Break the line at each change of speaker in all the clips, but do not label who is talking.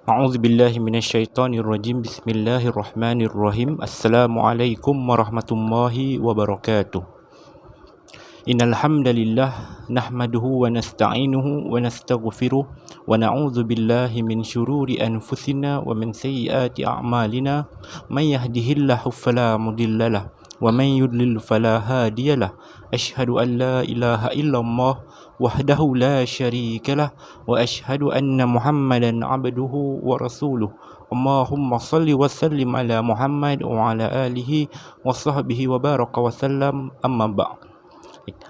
A'udzu billahi minasyaitonir rajim. Bismillahirrahmanirrahim. Assalamualaikum warahmatullahi wabarakatuh. Innal hamdalillah nahmaduhu wa nasta'inuhu wa nastaghfiruh wa na'udzu billahi min syururi anfusina wa min sayyiati a'malina. May yahdihillahu fala mudhillalah wa man yudlil fala hadiyalah. Asyhadu an la ilaha illallah wahdahu la syarikalah wa asyhadu anna Muhammadan abduhu wa rasuluh. Allahumma salli wa sallim ala Muhammad wa ala alihi wa sahbihi wa baraka wa sallam, amma ba'd.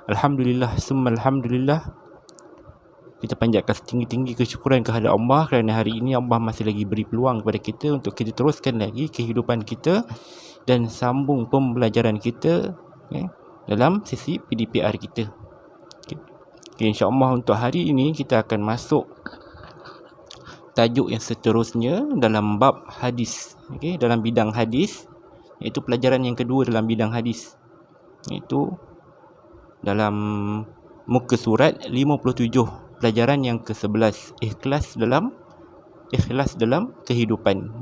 Alhamdulillah summa alhamdulillah, kita panjatkan setinggi-tinggi kesyukuran kehadrat Allah kerana hari ini Allah masih lagi beri peluang kepada kita untuk kita teruskan lagi kehidupan kita dan sambung pembelajaran kita dalam sesi PDPR kita. InsyaAllah untuk hari ini kita akan masuk tajuk yang seterusnya dalam bab hadis, dalam bidang hadis, iaitu pelajaran yang kedua dalam bidang hadis, iaitu dalam muka surat 57, pelajaran yang ke-11, ikhlas dalam kehidupan.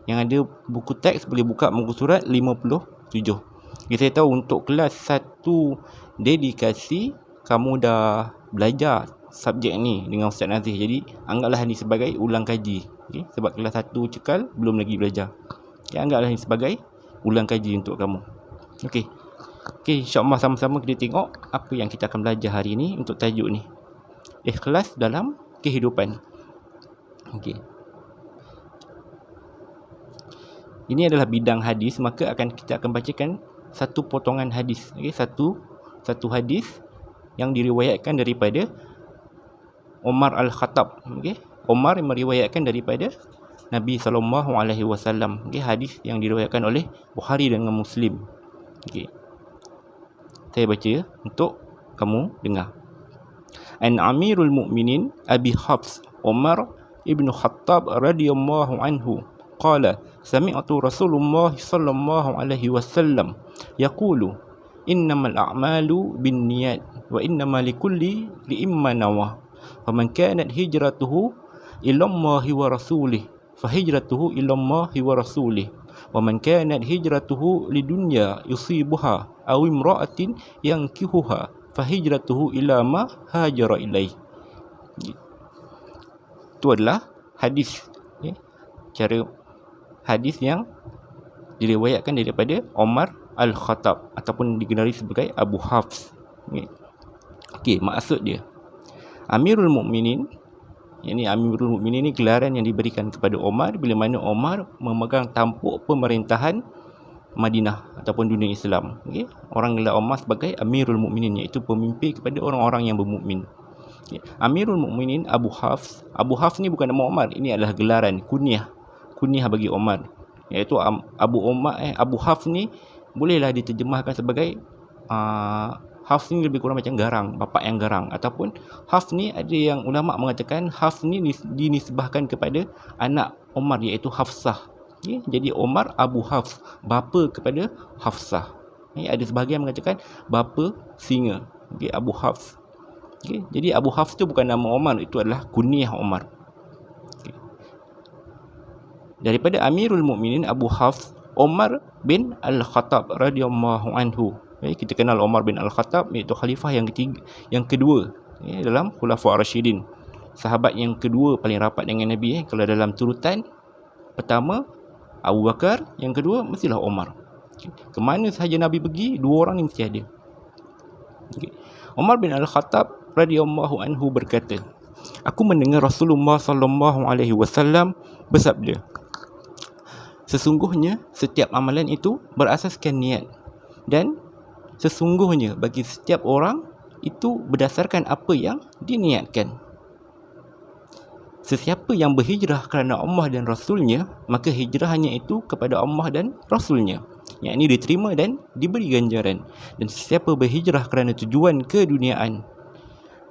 Yang ada buku teks boleh buka muka surat 57. Saya tahu untuk kelas 1 dedikasi kamu dah belajar subjek ni dengan Ustaz Nazih, jadi anggaplah ni sebagai ulang kaji. Sebab kelas 1 cekal belum lagi belajar, anggaplah ni sebagai ulang kaji untuk kamu. InsyaAllah sama-sama kita tengok apa yang kita akan belajar hari ini untuk tajuk ni, ikhlas dalam kehidupan. Ini adalah bidang hadis, maka kita akan bacakan satu potongan hadis, satu hadis yang diriwayatkan daripada Umar Al-Khattab. Umar meriwayatkan daripada Nabi SAW. Hadis yang diriwayatkan oleh Bukhari dengan Muslim. Saya baca untuk kamu dengar. An Amirul Mu'minin Abi Hafs Umar ibn Khattab radhiyallahu anhu qala sami'tu Rasulullah sallallahu alaihi wasallam yaqulu innamal a'malu binniyat wa innamal likulli imman nawa faman kanat hijratuhu ila Allah wa rasulih fahijratuhu ila Allah wa rasulih wa man kanat hijratuhu lidunya yusibuha aw imra'atin yankihuha fahijratuhu ila ma hajara ilaih. Itu adalah hadis, cara hadis yang diriwayatkan daripada Umar Al-Khattab ataupun dikenali sebagai Abu Hafs. Maksud dia Amirul Mukminin. Ini Amirul Mukminin ni gelaran yang diberikan kepada Umar bila mana Umar memegang tampuk pemerintahan Madinah ataupun dunia Islam. Orang gelar Umar sebagai Amirul Mukminin, iaitu pemimpin kepada orang-orang yang bermukmin. Amirul Mukminin Abu Hafs. Abu Hafs ni bukan nama Umar, ini adalah gelaran kunyah bagi Umar, iaitu Abu Hafs ni bolehlah diterjemahkan sebagai Hafs ni lebih kurang macam garang, bapa yang garang, ataupun Hafs ni ada yang ulama mengatakan Hafs ni dinisbahkan kepada anak Umar, iaitu Hafsah. Jadi Umar Abu Hafs, bapa kepada Hafsah. Ada sebahagian mengatakan bapa singa, Abu Hafs. Jadi Abu Hafs tu bukan nama Umar, itu adalah kunyah Umar. Daripada Amirul Mukminin Abu Hafs Umar bin Al-Khattab radhiyallahu anhu. Kita kenal Umar bin Al-Khattab, iaitu khalifah yang kedua dalam Khulafa' Ar-Rasyidin. Sahabat yang kedua paling rapat dengan Nabi. Kalau dalam turutan, pertama Abu Bakar, yang kedua mestilah Umar. Kemana sahaja Nabi pergi, dua orang ni mesti ada. Umar bin Al-Khattab radhiyallahu anhu berkata, aku mendengar Rasulullah sallallahu alaihi wasallam bersabda, sesungguhnya setiap amalan itu berasaskan niat, dan sesungguhnya bagi setiap orang itu berdasarkan apa yang diniatkan. Sesiapa yang berhijrah kerana Allah dan Rasulnya, maka hijrahnya itu kepada Allah dan Rasulnya, yang ini diterima dan diberi ganjaran. Dan sesiapa berhijrah kerana tujuan keduniaan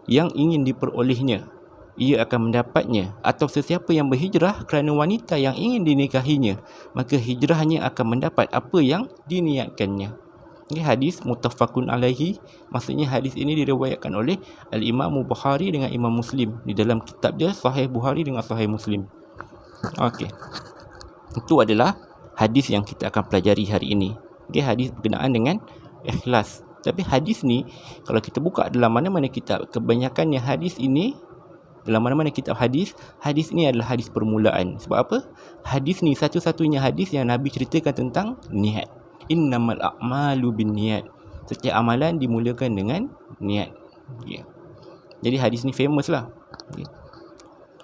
yang ingin diperolehnya, ia akan mendapatnya. Atau sesiapa yang berhijrah kerana wanita yang ingin dinikahinya, maka hijrahnya akan mendapat apa yang diniatkannya. Ini hadis muttafaqun alaihi, maksudnya hadis ini diriwayatkan oleh Al-Imam Bukhari dengan Imam Muslim di dalam kitab dia Sahih Bukhari dengan Sahih Muslim. Okey. Itu adalah hadis yang kita akan pelajari hari ini. Okey, hadis berkenaan dengan ikhlas. Tapi hadis ni kalau kita buka dalam mana-mana kitab, kebanyakannya hadis ini dalam mana-mana kitab hadis ni adalah hadis permulaan. Sebab apa? Hadis ni satu-satunya hadis yang Nabi ceritakan tentang niat. Innamal a'malu binniyat. Setiap amalan dimulakan dengan niat. Okay. Jadi hadis ni famous lah.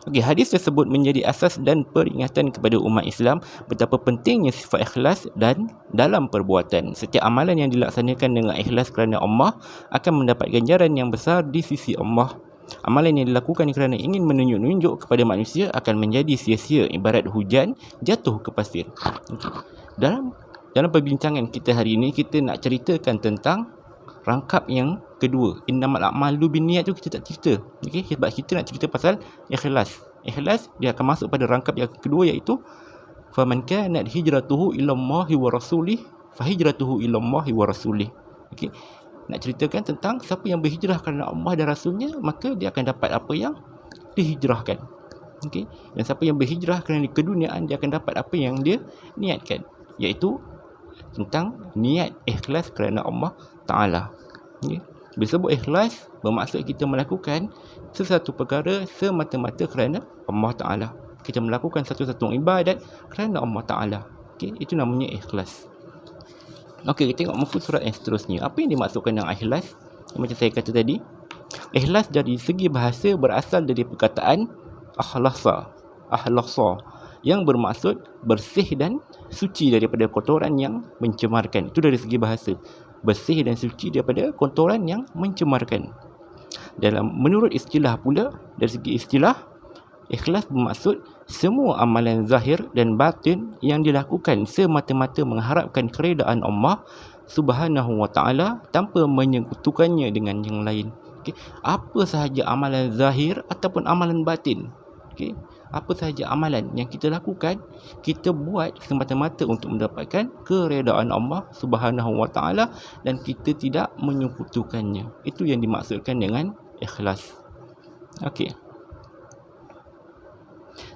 Okay, hadis tersebut menjadi asas dan peringatan kepada umat Islam betapa pentingnya sifat ikhlas dan dalam perbuatan. Setiap amalan yang dilaksanakan dengan ikhlas kerana Allah akan mendapat ganjaran yang besar di sisi Allah. Amalan yang dilakukan kerana ingin menunjuk-nunjuk kepada manusia akan menjadi sia-sia, ibarat hujan jatuh ke pasir. Okay. Dalam perbincangan kita hari ini, kita nak ceritakan tentang rangkap yang kedua. Innamal a'malu binniyat tu kita tak cerita. Okey, sebab kita nak cerita pasal ikhlas. Ikhlas dia akan masuk pada rangkap yang kedua, iaitu faman kanat hijratuhu ila Allahi wa rasulih fa hijratuhu ila Allahi wa rasulih. Okey. Nak ceritakan tentang siapa yang berhijrah kerana Allah dan Rasulnya, maka dia akan dapat apa yang dihijrahkan. Okey. Dan siapa yang berhijrah kerana keduniaan, dia akan dapat apa yang dia niatkan, iaitu tentang niat ikhlas kerana Allah Ta'ala. Okay. Bila sebut ikhlas, bermaksud kita melakukan sesuatu perkara semata-mata kerana Allah Ta'ala. Kita melakukan satu-satu ibadat kerana Allah Ta'ala. Okay. Itu namanya ikhlas. Okey, kita tengok muka surat yang seterusnya. Apa yang dimaksudkan dengan ikhlas? Macam saya kata tadi, ikhlas dari segi bahasa berasal dari perkataan akhlasa, yang bermaksud bersih dan suci daripada kotoran yang mencemarkan. Itu dari segi bahasa, bersih dan suci daripada kotoran yang mencemarkan. Menurut istilah pula, dari segi istilah, ikhlas bermaksud semua amalan zahir dan batin yang dilakukan semata-mata mengharapkan keredaan Allah Subhanahu wa ta'ala tanpa menyekutukannya dengan yang lain. Okay. Apa sahaja amalan zahir ataupun amalan batin, okay, apa sahaja amalan yang kita lakukan, kita buat semata-mata untuk mendapatkan keredaan Allah Subhanahu wa ta'ala dan kita tidak menyekutukannya. Itu yang dimaksudkan dengan ikhlas. Okey.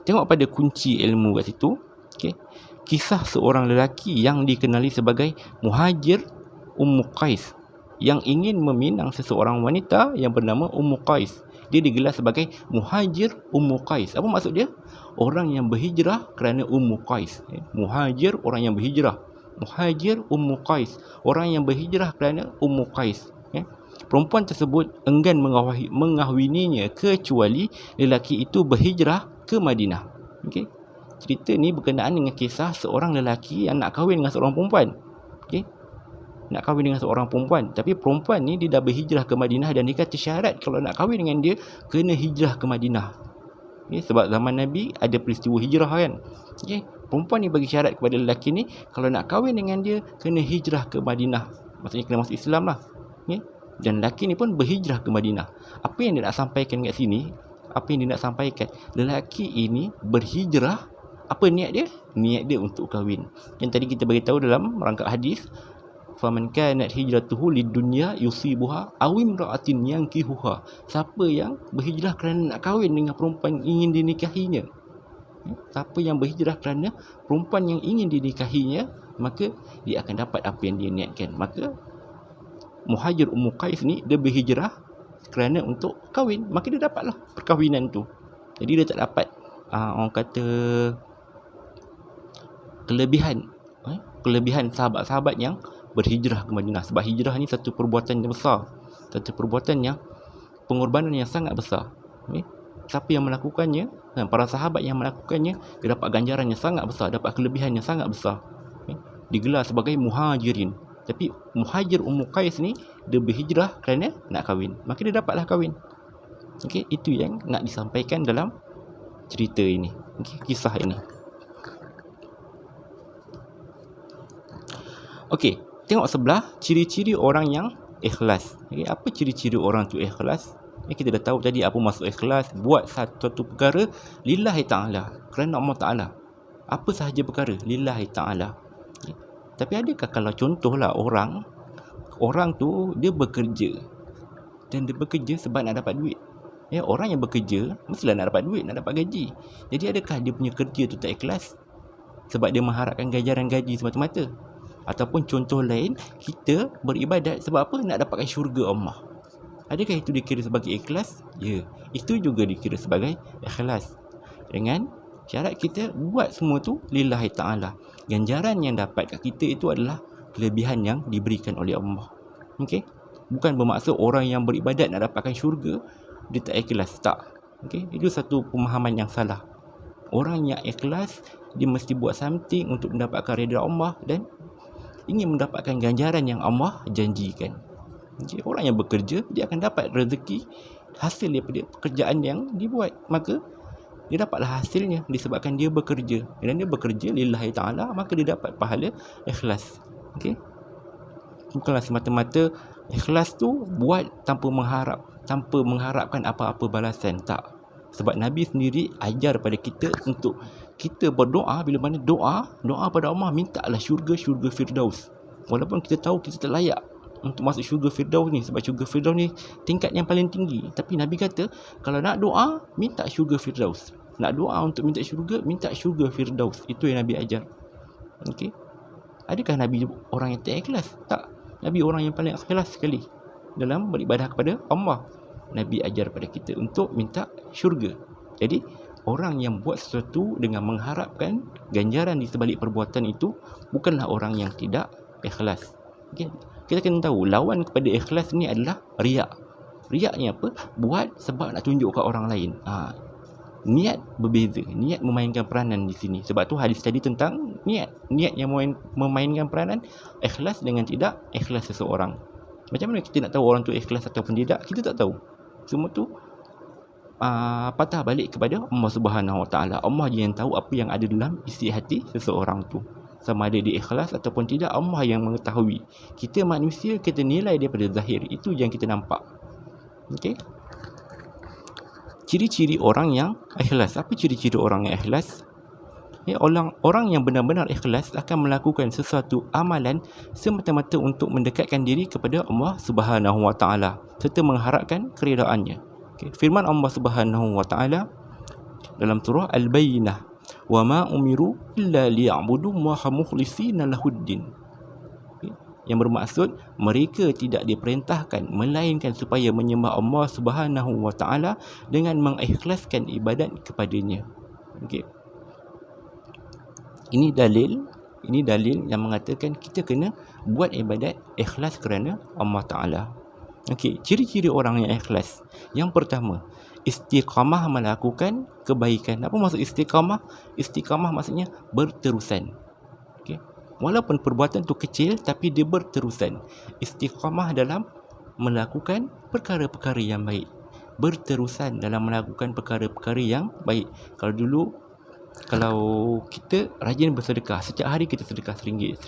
Tengok pada kunci ilmu kat situ. Okay. Kisah seorang lelaki yang dikenali sebagai Muhajir Ummu Qais yang ingin meminang seseorang wanita yang bernama Ummu Qais. Dia digelar sebagai Muhajir Ummu Qais. Apa maksud dia? Orang yang berhijrah kerana Ummu Qais. Muhajir, orang yang berhijrah. Muhajir Ummu Qais, orang yang berhijrah kerana Ummu Qais. Perempuan tersebut enggan mengahwininya kecuali lelaki itu berhijrah ke Madinah. Okay. Cerita ni berkenaan dengan kisah seorang lelaki yang nak kahwin dengan seorang perempuan. Okay. Nak kahwin dengan seorang perempuan, tapi perempuan ni dia dah berhijrah ke Madinah dan dia kata syarat kalau nak kahwin dengan dia kena hijrah ke Madinah. Okay. Sebab zaman Nabi ada peristiwa hijrah kan. Okay. Perempuan ni bagi syarat kepada lelaki ni, kalau nak kahwin dengan dia kena hijrah ke Madinah. Maksudnya kena masuk Islam lah. Okay. Dan lelaki ni pun berhijrah ke Madinah. Apa yang dia nak sampaikan kat sini? Apa yang dia nak sampaikan? Lelaki ini berhijrah. Apa niat dia? Niat dia untuk kahwin. Yang tadi kita beritahu dalam rangkap hadis, faman kanat hijratuhu lidunya yusibuha aw imra'atin yankihuha. Siapa yang berhijrah kerana nak kahwin dengan perempuan yang ingin dinikahinya. Siapa yang berhijrah kerana perempuan yang ingin dinikahinya, maka dia akan dapat apa yang dia niatkan. Maka Muhajir Ummu Qais ni dia berhijrah kerana untuk kahwin, maka dia dapatlah perkahwinan tu. Jadi dia tak dapat orang kata kelebihan sahabat-sahabat yang berhijrah ke Madinah. Sebab hijrah ni satu perbuatan yang besar, satu perbuatan yang pengorbanan yang sangat besar. Siapa yang melakukannya, dan para sahabat yang melakukannya, dia dapat ganjaran yang sangat besar, dapat kelebihan yang sangat besar. Digelar sebagai muhajirin. Tapi Muhajir Ummu Qais ni dia berhijrah kerana nak kahwin, maka dia dapatlah kahwin. Okey, itu yang nak disampaikan dalam cerita ini. Okey, kisah ini. Okey, tengok sebelah ciri-ciri orang yang ikhlas. Okey, apa ciri-ciri orang tu ikhlas? Kita dah tahu tadi apa maksud ikhlas, buat satu perkara lillahi ta'ala, kerana Allah Ta'ala. Apa sahaja perkara lillahi ta'ala. Tapi adakah kalau contohlah orang tu dia bekerja dan dia bekerja sebab nak dapat duit. Orang yang bekerja mestilah nak dapat duit, nak dapat gaji. Jadi adakah dia punya kerja tu tak ikhlas sebab dia mengharapkan ganjaran gaji semata-mata? Ataupun contoh lain, kita beribadat sebab apa? Nak dapatkan syurga Allah. Adakah itu dikira sebagai ikhlas? Ya, itu juga dikira sebagai ikhlas. Dengan syarat kita buat semua tu lillahi ta'ala. Ganjaran yang dapat kat kita itu adalah kelebihan yang diberikan oleh Allah. Okey? Bukan bermaksud orang yang beribadat nak dapatkan syurga dia tak ikhlas, tak. Okey, itu satu pemahaman yang salah. Orang yang ikhlas dia mesti buat something untuk mendapatkan redha Allah dan ingin mendapatkan ganjaran yang Allah janjikan. Okay, orang yang bekerja dia akan dapat rezeki hasil daripada pekerjaan yang dibuat, maka dia dapatlah hasilnya disebabkan dia bekerja. Dan dia bekerja lillahi ta'ala, maka dia dapat pahala ikhlas. Okey, bukanlah semata-mata ikhlas tu buat tanpa mengharapkan apa-apa balasan, tak. Sebab Nabi sendiri ajar pada kita untuk kita berdoa. Bila mana doa pada Allah, mintalah syurga Firdaus, walaupun kita tahu kita tak layak untuk masuk syurga Firdaus ni, sebab syurga Firdaus ni tingkat yang paling tinggi. Tapi Nabi kata kalau nak doa, minta syurga Firdaus. Nak doa untuk minta syurga Firdaus. Itu yang Nabi ajar. Okey, adakah Nabi orang yang tak ikhlas? Tak. Nabi orang yang paling ikhlas sekali dalam beribadah kepada Allah. Nabi ajar pada kita untuk minta syurga. Jadi orang yang buat sesuatu dengan mengharapkan ganjaran di sebalik perbuatan itu bukanlah orang yang tidak ikhlas. Okay? Kita kena tahu lawan kepada ikhlas ni adalah riak. Riak ni apa? Buat sebab nak tunjuk kat orang lain. Niat berbeza. Niat memainkan peranan di sini. Sebab tu hadis tadi tentang niat. Niat yang memainkan peranan, ikhlas dengan tidak ikhlas seseorang. Macam mana kita nak tahu orang tu ikhlas ataupun tidak? Kita tak tahu. Semua tu patah balik kepada Allah Subhanahu Wa Taala. Allah je yang tahu apa yang ada dalam isi hati seseorang tu. Sama ada dia ikhlas ataupun tidak, Allah yang mengetahui. Kita manusia, kita nilai daripada zahir. Itu yang kita nampak. Okey. Ciri-ciri orang yang ikhlas. Apa ciri-ciri orang yang ikhlas? Orang yang benar-benar ikhlas akan melakukan sesuatu amalan semata-mata untuk mendekatkan diri kepada Allah Subhanahu Wa Taala serta mengharapkan keredaannya. Okay. Firman Allah Subhanahu Wa Taala dalam surah Al-Bayyinah, "Wa ma umiru illa liya'budu Allaha mukhlishina lahuddin." Okay. Yang bermaksud mereka tidak diperintahkan melainkan supaya menyembah Allah Subhanahu Wa Taala dengan mengikhlaskan ibadat kepadanya. Okey. Ini dalil yang mengatakan kita kena buat ibadat ikhlas kerana Allah Ta'ala. Okey, ciri-ciri orang yang ikhlas. Yang pertama, istiqamah melakukan kebaikan. Apa maksud istiqamah? Istiqamah maksudnya berterusan. Okey. Walaupun perbuatan tu kecil tapi dia berterusan. Istiqamah dalam melakukan perkara-perkara yang baik. Berterusan dalam melakukan perkara-perkara yang baik. Kalau kita rajin bersedekah, setiap hari kita sedekah RM1,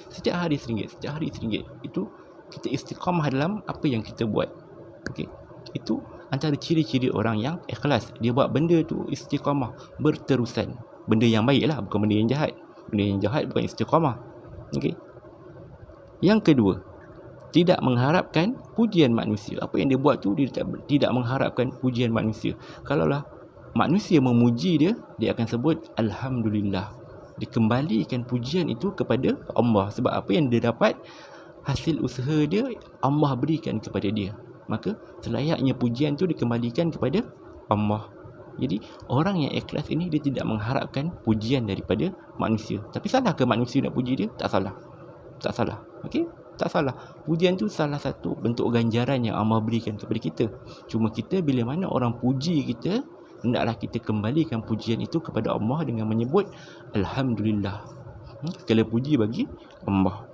setiap hari RM1, itu kita istiqamah dalam apa yang kita buat. Okey. Itu antara ciri-ciri orang yang ikhlas. Dia buat benda tu istiqamah, berterusan. Benda yang baik lah, bukan benda yang jahat. Benda yang jahat bukan istiqamah. Okey. Yang kedua, tidak mengharapkan pujian manusia. Apa yang dia buat tu, dia tidak mengharapkan pujian manusia. Kalaulah manusia memuji dia, dia akan sebut Alhamdulillah. Dikembalikan pujian itu kepada Allah. Sebab apa yang dia dapat, hasil usaha dia, Allah berikan kepada dia. Maka selayaknya pujian tu dikembalikan kepada Allah. Jadi orang yang ikhlas ini, dia tidak mengharapkan pujian daripada manusia. Tapi salah ke manusia nak puji dia? Tak salah. Tak salah. Okey? Tak salah. Pujian tu salah satu bentuk ganjaran yang Allah berikan kepada kita. Cuma kita bila mana orang puji kita, hendaklah kita kembalikan pujian itu kepada Allah dengan menyebut Alhamdulillah. Segala puji bagi Allah.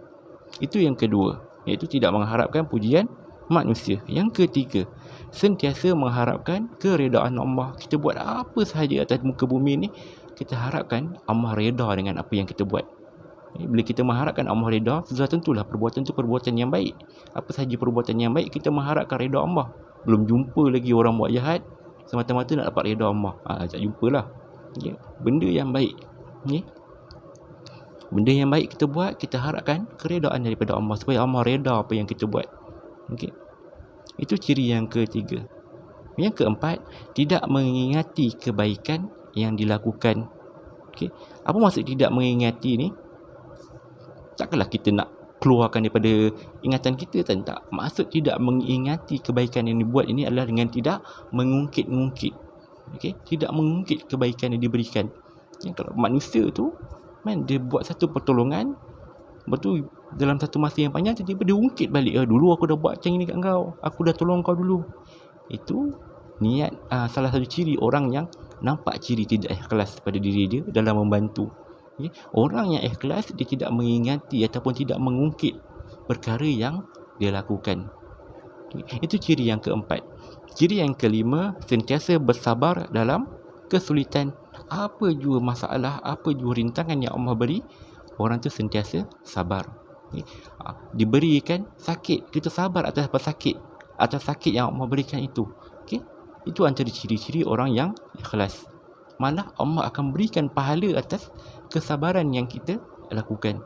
Itu yang kedua, iaitu tidak mengharapkan pujian manusia. Yang ketiga, sentiasa mengharapkan keredaan Allah. Kita buat apa sahaja atas muka bumi ni, kita harapkan Allah reda dengan apa yang kita buat. Bila kita mengharapkan Allah reda, sudah tentulah perbuatan itu perbuatan yang baik. Apa sahaja perbuatan yang baik, kita mengharapkan reda Allah. Belum jumpa lagi orang buat jahat semata-mata nak dapat reda Allah. Tak jumpalah. Okay. Benda yang baik. Okay. Benda yang baik kita buat, kita harapkan keredaan daripada Allah supaya Allah reda apa yang kita buat. Okay. Itu ciri yang ketiga. Yang keempat, tidak mengingati kebaikan yang dilakukan. Okey, apa maksud tidak mengingati ni? Takkanlah kita nak keluarkan daripada ingatan kita kan? Tak. Maksud tidak mengingati kebaikan yang dibuat ini adalah dengan tidak mengungkit-ungkit. Okey, tidak mengungkit kebaikan yang diberikan. Kalau manusia tu dia buat satu pertolongan, lepas tu dalam satu masa yang panjang tiba-tiba dia ungkit balik, dulu aku dah buat macam ni kat kau, aku dah tolong kau dulu. Itu niat, salah satu ciri orang yang nampak ciri tidak ikhlas pada diri dia dalam membantu. Okay? Orang yang ikhlas, dia tidak mengingati ataupun tidak mengungkit perkara yang dia lakukan. Okay? Itu ciri yang keempat. Ciri yang kelima, sentiasa bersabar dalam kesulitan. Apa jua masalah, apa jua rintangan yang Allah beri, orang tu sentiasa sabar. Okay? Diberikan sakit, kita sabar atas sakit yang Allah berikan itu. Okay? Itu antara ciri-ciri orang yang ikhlas. Malah Allah akan berikan pahala atas kesabaran yang kita lakukan.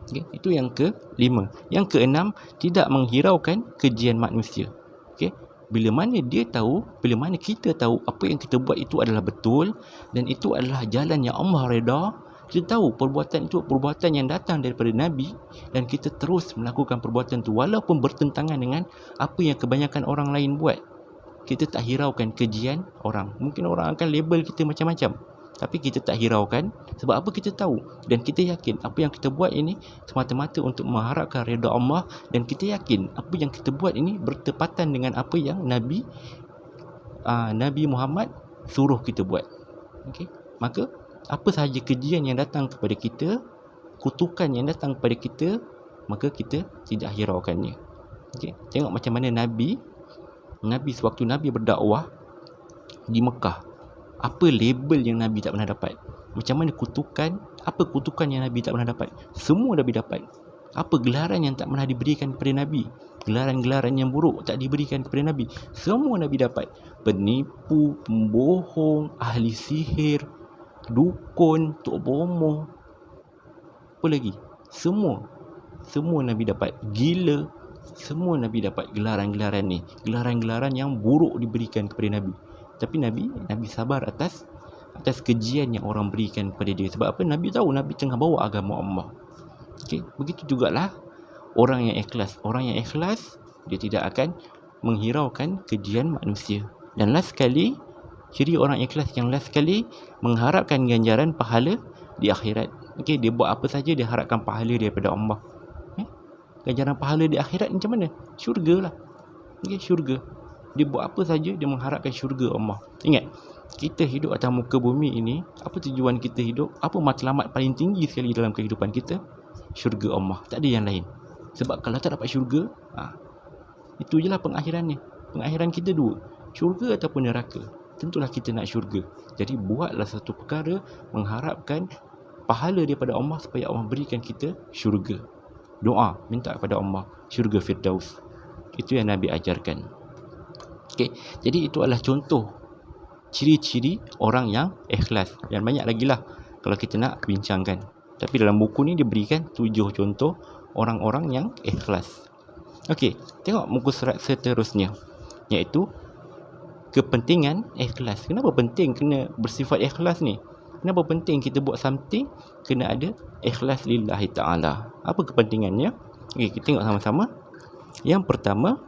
Okay? Itu yang kelima. Yang keenam, tidak menghiraukan kejian manusia. Okay? Bila mana kita tahu apa yang kita buat itu adalah betul dan itu adalah jalan yang Allah redha, kita tahu perbuatan itu perbuatan yang datang daripada Nabi, dan kita terus melakukan perbuatan itu walaupun bertentangan dengan apa yang kebanyakan orang lain buat. Kita tak hiraukan kejian orang. Mungkin orang akan label kita macam-macam, tapi kita tak hiraukan. Sebab apa? Kita tahu dan kita yakin apa yang kita buat ini semata-mata untuk mengharapkan redha Allah, dan kita yakin apa yang kita buat ini bertepatan dengan apa yang Nabi Muhammad suruh kita buat. Okay? Maka apa sahaja kejian yang datang kepada kita, kutukan yang datang kepada kita, maka kita tidak hiraukannya. Okay? Tengok macam mana Nabi sewaktu Nabi berdakwah di Mekah, apa label yang Nabi tak pernah dapat. Macam mana apa kutukan yang Nabi tak pernah dapat. Semua Nabi dapat. Apa gelaran yang tak pernah diberikan kepada Nabi, gelaran-gelaran yang buruk tak diberikan kepada Nabi, semua Nabi dapat. Penipu, pembohong, ahli sihir, dukun, tok bomoh, apa lagi, semua Nabi dapat. Gila, semua Nabi dapat gelaran-gelaran ni. Gelaran-gelaran yang buruk diberikan kepada Nabi. Tapi Nabi sabar atas kejian yang orang berikan kepada dia. Sebab apa? Nabi tahu Nabi tengah bawa agama Allah. Okay? Begitu jugalah orang yang ikhlas. Orang yang ikhlas, dia tidak akan menghiraukan kejian manusia. Dan last sekali, ciri orang ikhlas yang last sekali, mengharapkan ganjaran pahala di akhirat. Okay? Dia buat apa saja, dia harapkan pahala daripada Allah. Ganjaran pahala di akhirat macam mana? Syurga lah. Okay? Syurga. Dia buat apa saja, dia mengharapkan syurga Allah. Ingat, kita hidup atas muka bumi ini, apa tujuan kita hidup? Apa matlamat paling tinggi sekali dalam kehidupan kita? Syurga Allah. Tak ada yang lain. Sebab kalau tak dapat syurga, itu je lah pengakhirannya. Pengakhiran kita dua, syurga ataupun neraka. Tentulah kita nak syurga. Jadi buatlah satu perkara mengharapkan pahala daripada Allah supaya Allah berikan kita syurga. Doa, minta kepada Allah syurga Firdaus. Itu yang Nabi ajarkan. Okay. Jadi itu adalah contoh ciri-ciri orang yang ikhlas. Dan banyak lagi lah kalau kita nak bincangkan. Tapi dalam buku ni dia berikan 7 contoh orang-orang yang ikhlas. Okey, tengok muka surat seterusnya, iaitu kepentingan ikhlas. Kenapa penting kena bersifat ikhlas ni? Kenapa penting kita buat something kena ada ikhlas lillahi ta'ala? Apa kepentingannya? Okey, kita tengok sama-sama. Yang pertama,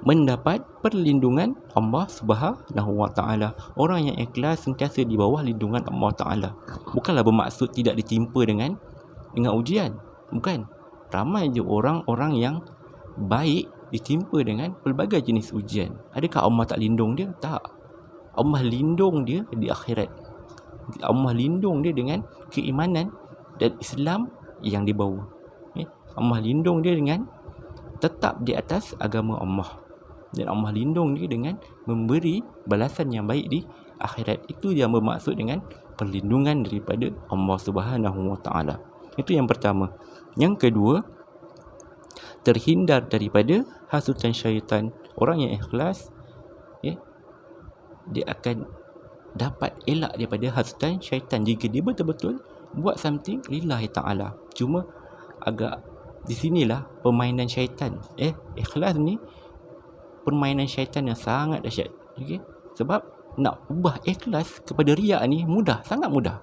mendapat perlindungan Allah Subhanahu wa taala. Orang yang ikhlas sentiasa di bawah lindungan Allah Taala. Bukanlah bermaksud tidak ditimpa dengan ujian. Bukan. Ramai je orang-orang yang baik ditimpa dengan pelbagai jenis ujian. Adakah Allah tak lindung dia? Tak. Allah lindung dia di akhirat. Allah lindung dia dengan keimanan dan Islam yang dibawa. Allah lindung dia dengan tetap di atas agama Allah. Dan Allah lindung dia dengan memberi balasan yang baik di akhirat. Itu yang bermaksud dengan perlindungan daripada Allah Subhanahu wa taala. Itu yang pertama. Yang kedua, terhindar daripada hasutan syaitan. Orang yang ikhlas, dia akan dapat elak daripada hasutan syaitan jika dia betul-betul buat something lillahi ta'ala. Cuma agak di sinilah permainan syaitan. Ikhlas ni permainan syaitan yang sangat dahsyat. Okey, sebab nak ubah ikhlas kepada riak ni mudah, sangat mudah.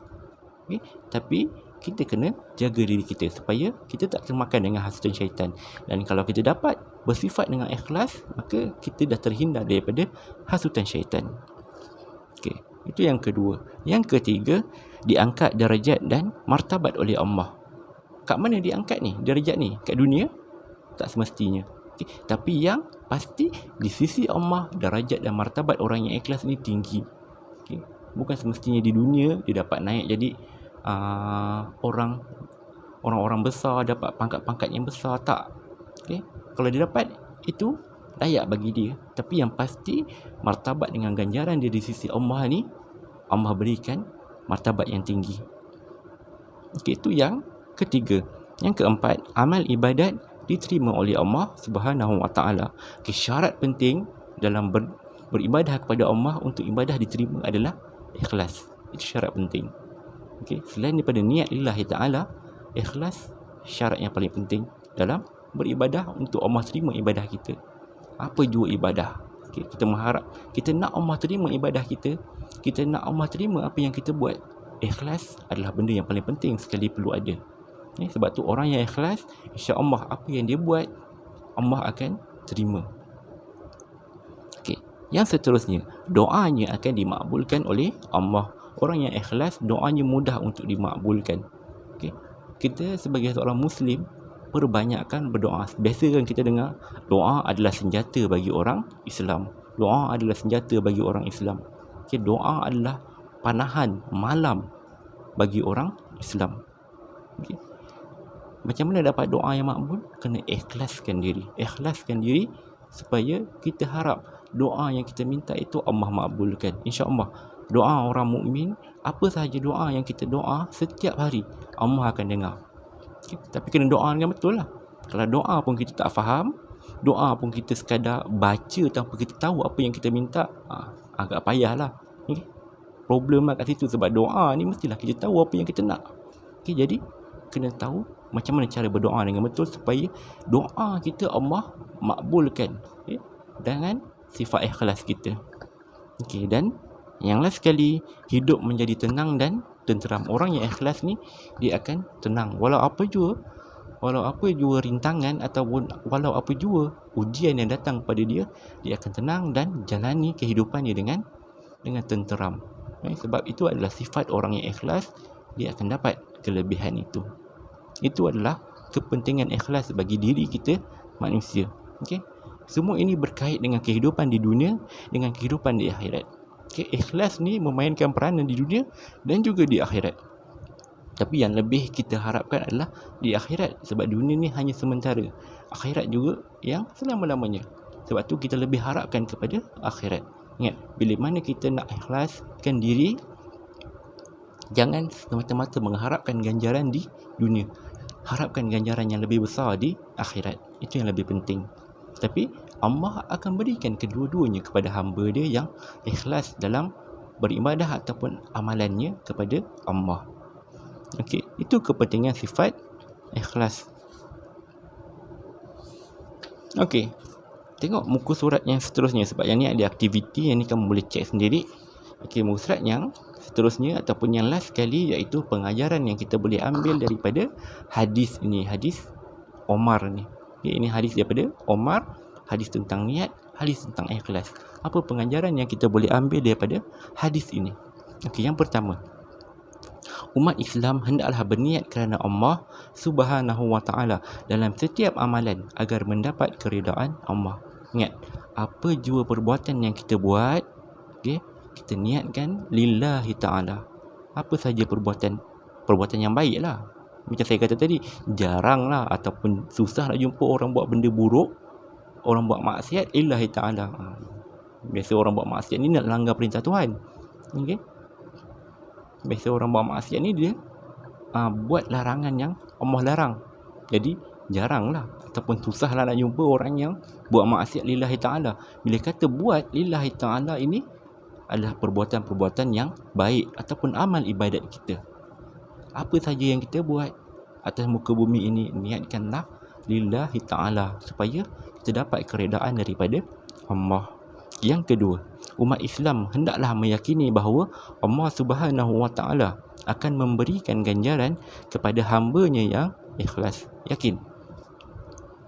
Okey, tapi kita kena jaga diri kita supaya kita tak termakan dengan hasutan syaitan. Dan kalau kita dapat bersifat dengan ikhlas, maka kita dah terhindar daripada hasutan syaitan. Okey, itu yang kedua. Yang ketiga, diangkat darajat dan martabat oleh Allah. Kat mana diangkat ni? Darajat ni? Kat dunia? Tak semestinya. Okay. Tapi yang pasti di sisi Allah, darajat dan martabat orang yang ikhlas ni tinggi. Okay. Bukan semestinya di dunia dia dapat naik jadi orang-orang besar, dapat pangkat-pangkat yang besar, tak. Okay. Kalau dia dapat, itu layak bagi dia. Tapi yang pasti martabat dengan ganjaran dia di sisi Allah ni, Allah berikan martabat yang tinggi. Okay, itu yang ketiga. Yang keempat, amal ibadat diterima oleh Allah Subhanahu Wa Taala. Okay, syarat penting dalam beribadah kepada Allah untuk ibadah diterima adalah ikhlas. Itu syarat penting. Okay, selain daripada niat lillahi ta'ala, ikhlas syarat yang paling penting dalam beribadah untuk Allah terima ibadah kita. Apa jua ibadah? Okay, kita mengharap, kita nak Allah terima ibadah kita, kita nak Allah terima apa yang kita buat. Ikhlas adalah benda yang paling penting sekali perlu ada. Okay, sebab tu orang yang ikhlas, insya-Allah apa yang dia buat, Allah akan terima. Okay, yang seterusnya, doanya akan dimakbulkan oleh Allah. Orang yang ikhlas, doanya mudah untuk dimakbulkan. Okay, kita sebagai seorang Muslim, perbanyakkan berdoa. Biasa kan kita dengar, doa adalah senjata bagi orang Islam. Doa adalah senjata bagi orang Islam. Okay, doa adalah panahan malam bagi orang Islam. Okay. Macam mana dapat doa yang makbul? Kena ikhlaskan diri. Ikhlaskan diri supaya kita harap doa yang kita minta itu Allah makbulkan. InsyaAllah, doa orang mukmin, apa sahaja doa yang kita doa setiap hari, Allah akan dengar. Okay. Tapi kena doa dengan betul lah. Kalau doa pun kita tak faham, doa pun kita sekadar baca tanpa kita tahu apa yang kita minta, agak payah lah. Okay. Problem lah kat situ. Sebab doa ni mestilah kita tahu apa yang kita nak. Okay, jadi kena tahu macam mana cara berdoa dengan betul supaya doa kita Allah makbulkan, okay, dengan sifat ikhlas kita. Okay, dan yang last sekali, hidup menjadi tenang dan tenteram. Orang yang ikhlas ni, dia akan tenang walau apa jua rintangan ataupun walau apa jua ujian yang datang pada dia, dia akan tenang dan jalani kehidupan dia dengan tenteram. Sebab itu adalah sifat orang yang ikhlas, dia akan dapat kelebihan itu. Itu adalah kepentingan ikhlas bagi diri kita manusia. Okay? Semua ini berkait dengan kehidupan di dunia, dengan kehidupan di akhirat. Okay? Ikhlas ni memainkan peranan di dunia dan juga di akhirat. Tapi yang lebih kita harapkan adalah di akhirat. Sebab dunia ni hanya sementara. Akhirat juga yang selama-lamanya. Sebab tu kita lebih harapkan kepada akhirat. Ingat, bila mana kita nak ikhlaskan diri, jangan semata-mata mengharapkan ganjaran di dunia. Harapkan ganjaran yang lebih besar di akhirat. Itu yang lebih penting. Tapi Allah akan berikan kedua-duanya kepada hamba dia yang ikhlas dalam beribadah ataupun amalannya kepada Allah. Okey, itu kepentingan sifat ikhlas. Okey, tengok muka surat yang seterusnya. Sebab yang ni ada aktiviti, yang ni kamu boleh cek sendiri. Okey, muka surat yang seterusnya ataupun yang last sekali, iaitu pengajaran yang kita boleh ambil daripada hadis ini, hadis Omar ni. Okay, ini hadis daripada Omar, hadis tentang niat, hadis tentang ikhlas. Apa pengajaran yang kita boleh ambil daripada hadis ini? Okey, yang pertama, umat Islam hendaklah berniat kerana Allah Subhanahu Wa Taala dalam setiap amalan agar mendapat keridaan Allah. Ingat, apa jua perbuatan yang kita buat, okay, kita niatkan lillahi ta'ala. Apa saja perbuatan yang baik lah. Macam saya kata tadi, jarang lah ataupun susah nak jumpa orang buat benda buruk, orang buat maksiat lillahi ta'ala. Biasa orang buat maksiat ni nak langgar perintah Tuhan. Okay? Biasa orang buat maksiat ni dia buat larangan yang Allah larang. Jadi jarang lah ataupun susah lah nak jumpa orang yang buat maksiat lillahi ta'ala. Bila kata buat lillahi ta'ala, ini adalah perbuatan-perbuatan yang baik ataupun amal ibadat kita. Apa saja yang kita buat atas muka bumi ini, niatkanlah lillahi ta'ala supaya kita dapat keredaan daripada Allah. Yang kedua, umat Islam hendaklah meyakini bahawa Allah Subhanahu Wa Taala akan memberikan ganjaran kepada hamba-Nya yang ikhlas. Yakin.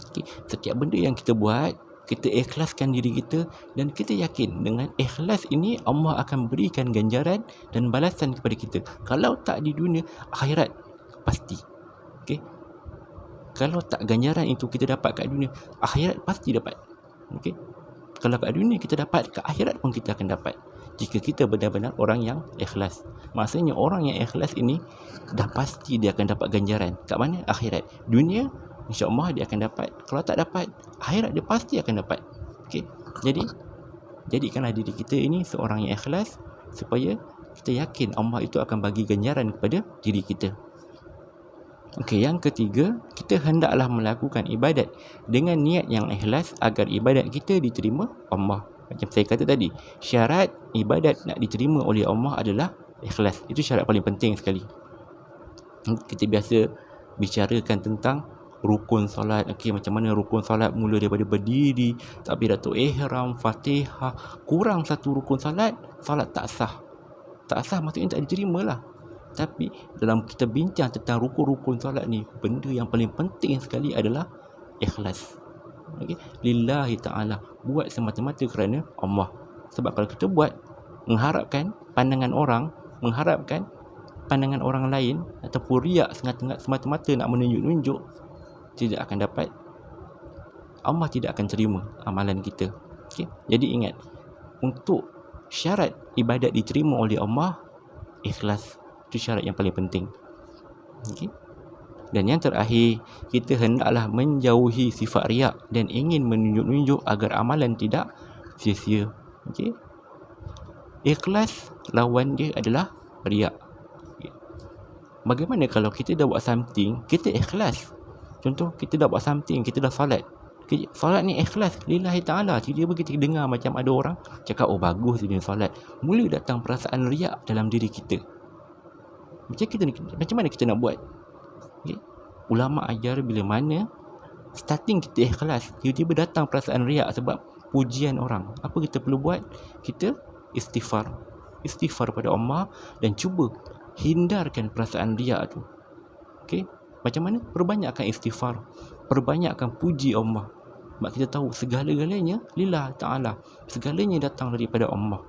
Okay. Setiap benda yang kita buat, kita ikhlaskan diri kita dan kita yakin dengan ikhlas ini Allah akan berikan ganjaran dan balasan kepada kita. Kalau tak di dunia, akhirat pasti. Okay. Kalau tak ganjaran itu kita dapat kat dunia, akhirat pasti dapat. Okay. Kalau kat dunia kita dapat, kat akhirat pun kita akan dapat. Jika kita benar-benar orang yang ikhlas. Maksudnya orang yang ikhlas ini dah pasti dia akan dapat ganjaran. Kat mana? Akhirat. Dunia, insya-Allah dia akan dapat. Kalau tak dapat, akhirat dia pasti akan dapat. Okey. Jadikanlah diri kita ini seorang yang ikhlas supaya kita yakin Allah itu akan bagi ganjaran kepada diri kita. Okey, yang ketiga, kita hendaklah melakukan ibadat dengan niat yang ikhlas agar ibadat kita diterima Allah. Macam saya kata tadi, syarat ibadat nak diterima oleh Allah adalah ikhlas. Itu syarat paling penting sekali. Kita biasa bicarakan tentang rukun solat. Okey, macam mana rukun solat mula daripada berdiri, takbiratul ihram, Fatihah. Kurang satu rukun solat, solat tak sah. Tak sah maksudnya tak diterima lah. Tapi dalam kita bincang tentang rukun-rukun solat ni, benda yang paling penting sekali adalah ikhlas. Okay. Lillahi ta'ala. Buat semata-mata kerana Allah. Sebab kalau kita buat mengharapkan pandangan orang, mengharapkan pandangan orang lain ataupun riak semata-mata nak menunjuk-nunjuk, tidak akan dapat. Allah tidak akan terima amalan kita. Okay. Jadi ingat, untuk syarat ibadat diterima oleh Allah, ikhlas. Itu syarat yang paling penting. Okay. Dan yang terakhir, kita hendaklah menjauhi sifat riak dan ingin menunjuk-nunjuk agar amalan tidak sia-sia. Okay. Ikhlas lawan dia adalah riak. Okay. Bagaimana kalau kita dah buat something, kita ikhlas. Contoh, kita dah buat something, kita dah solat. Okay. Solat ni ikhlas lillahi ta'ala. Tiba-tiba kita dengar macam ada orang cakap, oh bagus dia solat. Mula datang perasaan riak dalam diri kita. Macam mana kita nak buat? Okay. Ulama ajar bila mana starting kita ikhlas, tiba-tiba datang perasaan riak sebab pujian orang. Apa kita perlu buat? Kita istighfar pada Allah dan cuba hindarkan perasaan riak tu. Okay. Macam mana? Perbanyakkan istighfar, perbanyakkan puji Allah. Sebab kita tahu segala-galanya lillah ta'ala, segalanya datang daripada Allah.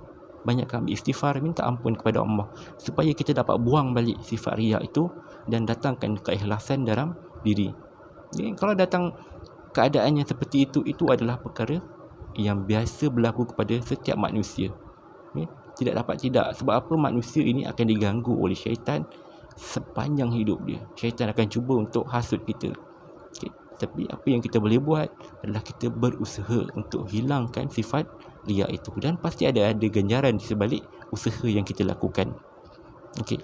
Banyakkan istighfar, minta ampun kepada Allah supaya kita dapat buang balik sifat riak itu dan datangkan keikhlasan dalam diri. Jadi, kalau datang keadaannya seperti itu adalah perkara yang biasa berlaku kepada setiap manusia. Okay. Tidak dapat tidak. Sebab apa? Manusia ini akan diganggu oleh syaitan sepanjang hidup dia. Syaitan akan cuba untuk hasut kita. Okay. Tapi apa yang kita boleh buat adalah kita berusaha untuk hilangkan sifat riak itu. Dan pasti ada ganjaran di sebalik usaha yang kita lakukan. Okey.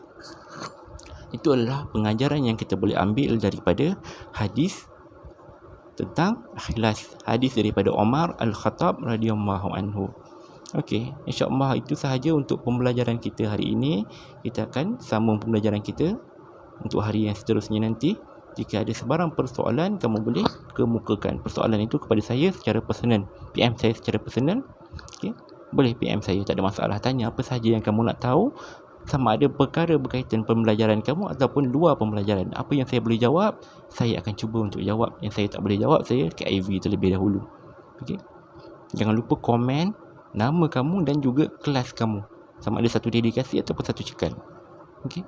Itu adalah pengajaran yang kita boleh ambil daripada hadis tentang ikhlas. Hadis daripada Umar Al-Khattab radhiyallahu anhu. Okey, insya-Allah itu sahaja untuk pembelajaran kita hari ini. Kita akan sambung pembelajaran kita untuk hari yang seterusnya nanti. Jika ada sebarang persoalan, kamu boleh kemukakan persoalan itu kepada saya secara personal. PM saya secara personal. Okay. Boleh PM saya, tak ada masalah. Tanya apa sahaja yang kamu nak tahu, sama ada perkara berkaitan pembelajaran kamu ataupun luar pembelajaran. Apa yang saya boleh jawab, saya akan cuba untuk jawab. Yang saya tak boleh jawab, saya KIV terlebih dahulu. Okay. Jangan lupa komen nama kamu dan juga kelas kamu, sama ada satu dedikasi ataupun satu cekal. Okay.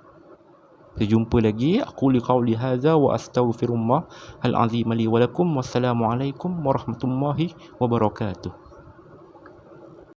Sejumpa lagi. Aku liqauli hadza wa astaghfirullah al-azim li wa lakum. Wassalamualaikum warahmatullahi wabarakatuh.